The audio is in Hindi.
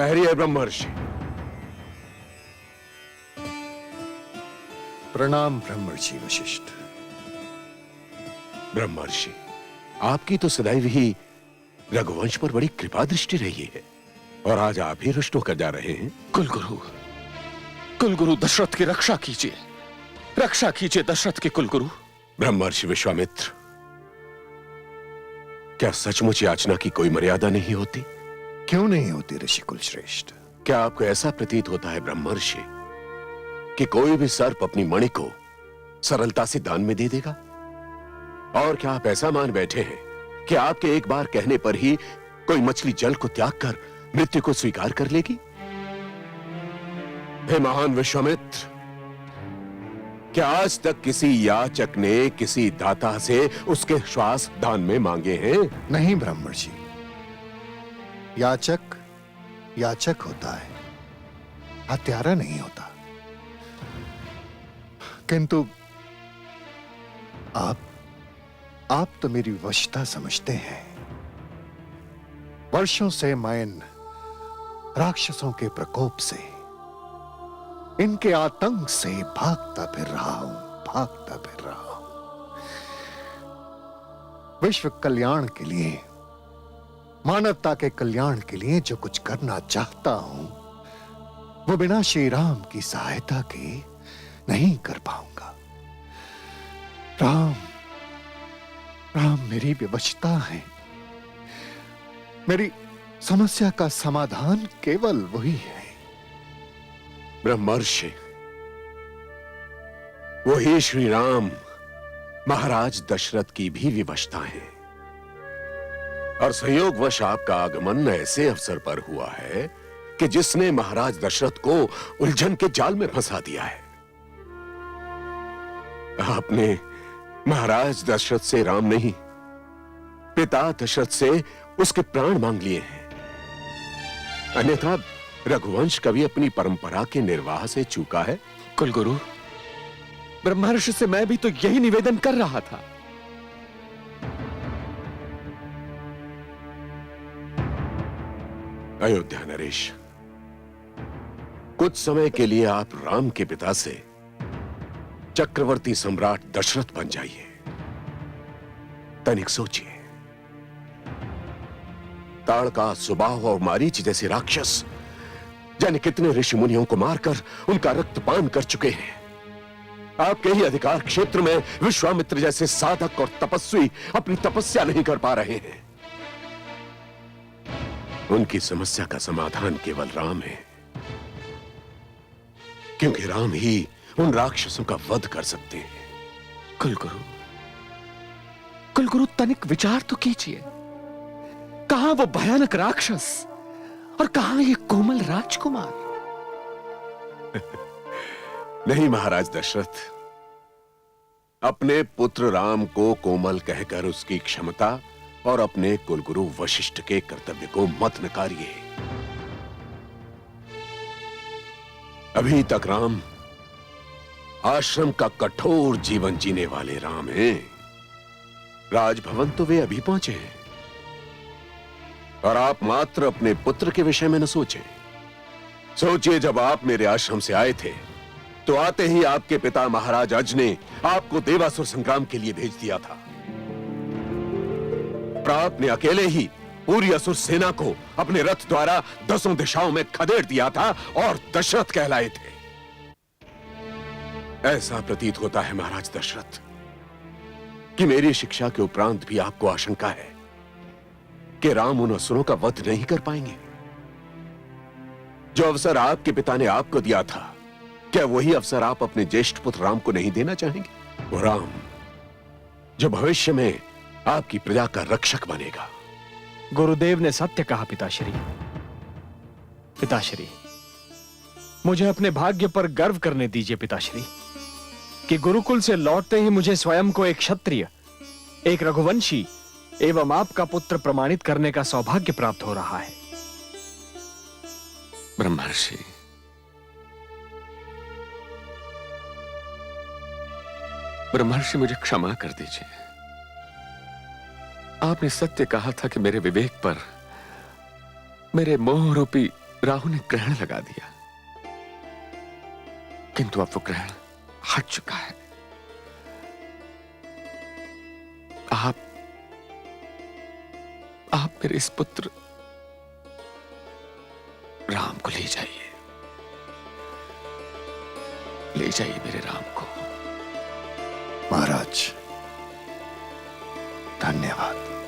ठहरिए ब्रह्मर्षि। प्रणाम ब्रह्मर्षि वशिष्ठ। ब्रह्मर्षि, आपकी तो सदैव ही रघुवंश पर बड़ी कृपा दृष्टि रही है, और आज आप ही रुष्ट होकर जा रहे हैं। कुलगुरु दशरथ की रक्षा कीजिए, रक्षा कीजिए दशरथ के कुलगुरु। ब्रह्मर्षि विश्वामित्र, क्या सचमुच याचना की कोई मर्यादा नहीं होती? क्यों नहीं होती ऋषि कुल श्रेष्ठ? क्या आपको ऐसा प्रतीत होता है ब्रह्मर्षि कि कोई भी सर्प अपनी मणि को सरलता से दान में दे देगा? और क्या आप ऐसा मान बैठे हैं कि आपके एक बार कहने पर ही कोई मछली जल को त्याग कर मृत्यु को स्वीकार कर लेगी? हे महान विश्वामित्र, क्या आज तक किसी याचक ने किसी दाता से उसके श्वास दान में मांगे हैं? नहीं ब्रह्मर्षि, याचक याचक होता है, हत्यारा नहीं होता। किंतु आप तो मेरी वशता समझते हैं। वर्षों से मैं इन राक्षसों के प्रकोप से, इनके आतंक से भागता फिर रहा हूं। विश्व कल्याण के लिए, मानवता के कल्याण के लिए जो कुछ करना चाहता हूं, वो बिना श्री राम की सहायता के नहीं कर पाऊंगा। राम मेरी विवशता है। मेरी समस्या का समाधान केवल वही है। ब्रह्मर्षि, वही श्री राम महाराज दशरथ की भी विवशता है, और संयोगवश आपका आगमन ऐसे अवसर पर हुआ है कि जिसने महाराज दशरथ को उलझन के जाल में फंसा दिया है। आपने महाराज दशरथ से राम नहीं, पिता दशरथ से उसके प्राण मांग लिए हैं। अन्यथा रघुवंश कभी अपनी परंपरा के निर्वाह से चूका है? कुलगुरु, ब्रह्मर्षि से मैं भी तो यही निवेदन कर रहा था। अयोध्या नरेश, कुछ समय के लिए आप राम के पिता से चक्रवर्ती सम्राट दशरथ बन जाइए। तनिक सोचिए, ताड़का, सुबाहु और मारीच जैसे राक्षस जाने कितने ऋषि मुनियों को मारकर उनका रक्तपान कर चुके हैं। आपके ही अधिकार क्षेत्र में विश्वामित्र जैसे साधक और तपस्वी अपनी तपस्या नहीं कर पा रहे हैं। उनकी समस्या का समाधान केवल राम है, क्योंकि राम ही उन राक्षसों का वध कर सकते हैं। कुलगुरु तनिक विचार तो कीजिए। कहां वो भयानक राक्षस और कहां ये कोमल राजकुमार? नहीं महाराज दशरथ, अपने पुत्र राम को कोमल कहकर उसकी क्षमता और अपने कुलगुरु वशिष्ठ के कर्तव्य को मत नकारिए। अभी तक राम आश्रम का कठोर जीवन जीने वाले राम हैं। राजभवन तो वे अभी पहुंचे हैं, और आप मात्र अपने पुत्र के विषय में न सोचें। सोचिए, जब आप मेरे आश्रम से आए थे तो आते ही आपके पिता महाराज अज ने आपको देवासुर संग्राम के लिए भेज दिया था। आपने अकेले ही पूरी असुर सेना को अपने रथ द्वारा 10 दिशाओं में खदेड़ दिया था और दशरथ कहलाए थे। ऐसा प्रतीत होता है महाराज दशरथ कि मेरी शिक्षा के उपरांत भी आपको आशंका है कि राम उन असुरों का वध नहीं कर पाएंगे। जो अवसर आपके पिता ने आपको दिया था, क्या वही अवसर आप अपने ज्येष्ठ पुत्र राम को नहीं देना चाहेंगे? वो राम जो भविष्य में आपकी प्रजा का रक्षक बनेगा। गुरुदेव ने सत्य कहा पिताश्री। पिताश्री, मुझे अपने भाग्य पर गर्व करने दीजिए पिताश्री, कि गुरुकुल से लौटते ही मुझे स्वयं को एक क्षत्रिय, एक रघुवंशी एवं आपका पुत्र प्रमाणित करने का सौभाग्य प्राप्त हो रहा है। ब्रह्मर्षि, मुझे क्षमा कर दीजिए। आपने सत्य कहा था कि मेरे विवेक पर, मेरे मोह रूपी राहु ने ग्रहण लगा दिया, किंतु अब वो ग्रहण हट चुका है। आप मेरे इस पुत्र राम को ले जाइए, ले जाइए मेरे राम को। महाराज, धन्यवाद।